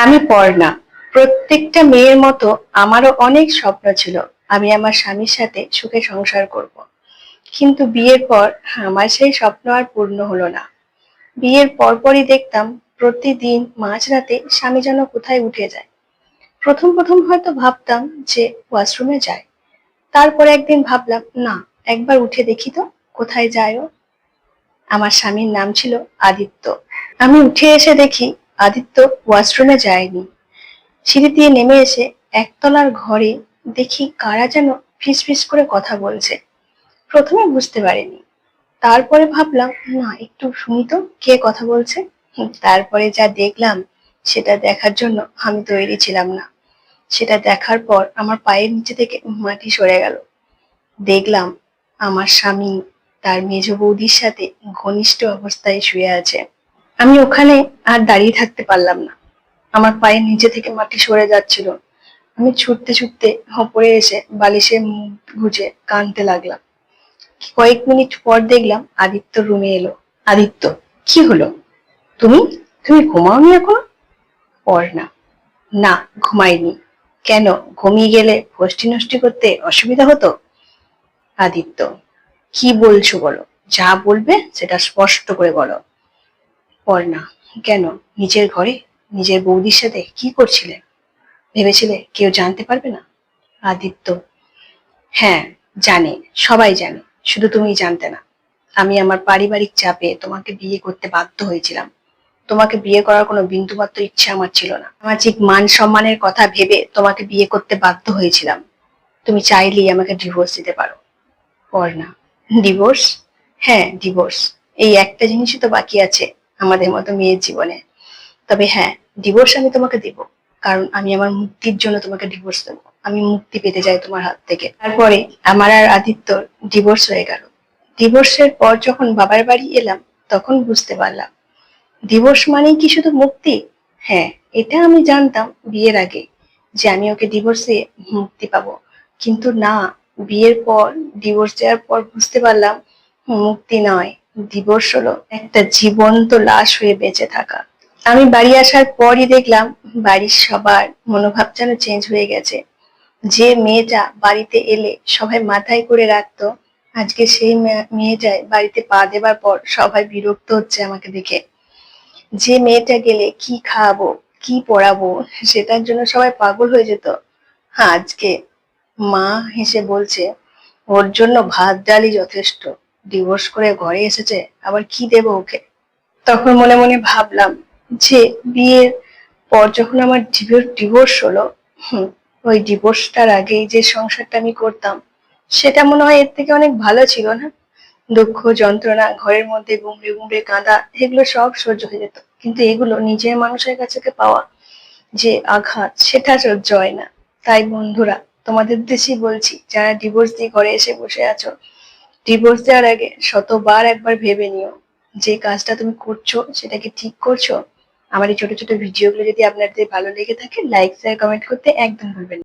আমি পড়না। প্রত্যেকটা মেয়ের মতো আমারও অনেক স্বপ্ন ছিল। আমি আমার স্বামীর সাথে সুখে সংসার করব। কিন্তু বিয়ের পর আমার সেই স্বপ্ন আর পূর্ণ হলো না। বিয়ের পরপরই দেখতাম প্রতিদিন মাঝরাতে স্বামী যেন কোথায় উঠে যায়। প্রথম প্রথম হয়তো ভাবতাম যে ওয়াশরুমে যায়। তারপরে একদিন ভাবলাম না, একবার উঠে দেখি তো কোথায় যায় ও। আমার স্বামীর নাম ছিল আদিত্য। আমি উঠে এসে দেখি আদিত্য ওয়াশরুমে যায়নি। সিঁড়ি দিয়ে নেমে এসে একতলার ঘরে দেখি কারা যেন ফিসফিস করে কথা বলছে। প্রথমে বুঝতে পারিনি, তারপরে ভাবলাম না, একটু শুনি তো কে কথা বলছে। তারপরে যা দেখলাম সেটা দেখার জন্য আমি তৈরি ছিলাম না। সেটা দেখার পর আমার পায়ের নিচে থেকে মাটি সরে গেল। দেখলাম আমার স্বামী তার মেজ বৌদির সাথে ঘনিষ্ঠ অবস্থায় শুয়ে আছে। আমি ওখানে আর দাঁড়িয়ে থাকতে পারলাম না। আমার পায়ের নিচে থেকে মাটি সরে যাচ্ছিল। আমি ছুটতে ছুটতে ওপরে এসে বালিশে মুখ গুজে কাঁদতে লাগলাম। কয়েক মিনিট পর দেখলাম আদিত্য রুমে এলো। আদিত্য, কি হলো? তুমি তুমি ঘুমাওনি এখনো? পড়না। না, ঘুমাইনি। কেন? ঘুমিয়ে গেলে ফষ্টি নষ্টি করতে অসুবিধা হতো? আদিত্য, কি বলছো বলো। যা বলবে সেটা স্পষ্ট করে বলো। পড়না। কেন? নিজের ঘরে নিজের বৌদির সাথে কি করছিলে? ভেবেছিলে কেউ জানতে পারবে না? আদিত্য, হ্যাঁ, জানে, সবাই জানে, শুধু তুমি জানতে না। আমি আমার পারিবারিক চাপে তোমাকে বিয়ে করতে বাধ্য হয়েছিলাম। তোমাকে বিয়ে করার কোনো বিন্দুমাত্র ইচ্ছা আমার ছিল না। সামাজিক মান সম্মানের কথা ভেবে তোমাকে বিয়ে করতে বাধ্য হয়েছিলাম। তুমি চাইলেই আমাকে ডিভোর্স দিতে পারো। পড়না। ডিভোর্স? হ্যাঁ, ডিভোর্স। এই একটা জিনিসই তো বাকি আছে আমাদের মতো মেয়ের জীবনে। তবে হ্যাঁ, ডিভোর্স আমি তোমাকে দেব। কারণ আমি আমার মুক্তির জন্য তোমাকে ডিভোর্স দেবো। আমি মুক্তি পেতে চাই তোমার হাত থেকে। তারপরে আমার আর আদিত্যর ডিভোর্স হয়ে গেল। ডিভোর্সের পর যখন বাবার বাড়ি এলাম, তখন বুঝতে পারলাম ডিভোর্স মানেই কি শুধু মুক্তি? হ্যাঁ, এটা আমি জানতাম বিয়ের আগে, যে আমি ওকে ডিভোর্স দিয়ে মুক্তি পাবো। কিন্তু না, বিয়ের পর, ডিভোর্স দেওয়ার পর বুঝতে পারলাম মুক্তি নয়, ডিভোর্স হলো একটা জীবন্ত লাশ হয়ে বেঁচে থাকা। আমি বাড়ি আসার পরই দেখলাম বাড়ির সবার মনোভাব যেন চেঞ্জ হয়ে গেছে। যে মেয়েটা বাড়িতে এলে সবাই মাথায় করে রাখতো, আজকে সেই মেয়েটাই বাড়িতে পা দেবার পর সবাই বিরক্ত হচ্ছে আমাকে দেখে। যে মেয়েটা গেলে কি খাওয়াবো, কি পড়াবো, সেটার জন্য সবাই পাগল হয়ে যেত, হ্যাঁ, আজকে মা হেসে বলছে ওর জন্য ভাত ডালই যথেষ্ট। ডিভোর্স করে ঘরে এসেছে, আবার কি দেবো ওকে। তখন মনে মনে ভাবলাম যে বিয়ের পর যখন আমার ডিভোর্স হলো, ওই ডিভোর্সটার আগেই যে সংসারটা আমি করতাম, সেটা মনে হয় এর থেকে অনেক ভালো ছিল না? দুঃখ যন্ত্রণা, ঘরের মধ্যে গুমড়ে গুমড়ে কাঁদা, এগুলো সব সহ্য হয়ে যেত। কিন্তু এগুলো নিজের মানুষের কাছে পাওয়া যে আঘাত, সেটা সহ্য হয় না। তাই বন্ধুরা, তোমাদের উদ্দেশ্যেই বলছি, যারা ডিভোর্স দিয়ে ঘরে এসে বসে আছো, ডিভোর্স দেওয়ার আগে শতবার একবার ভেবে নিও যে কাজটা তুমি করছো সেটা কি ঠিক করছো। আমার এই ছোট ছোট ভিডিওগুলো যদি আপনাদের ভালো লেগে থাকে, লাইক শেয়ার কমেন্ট করতে একদম ভুলবেন না।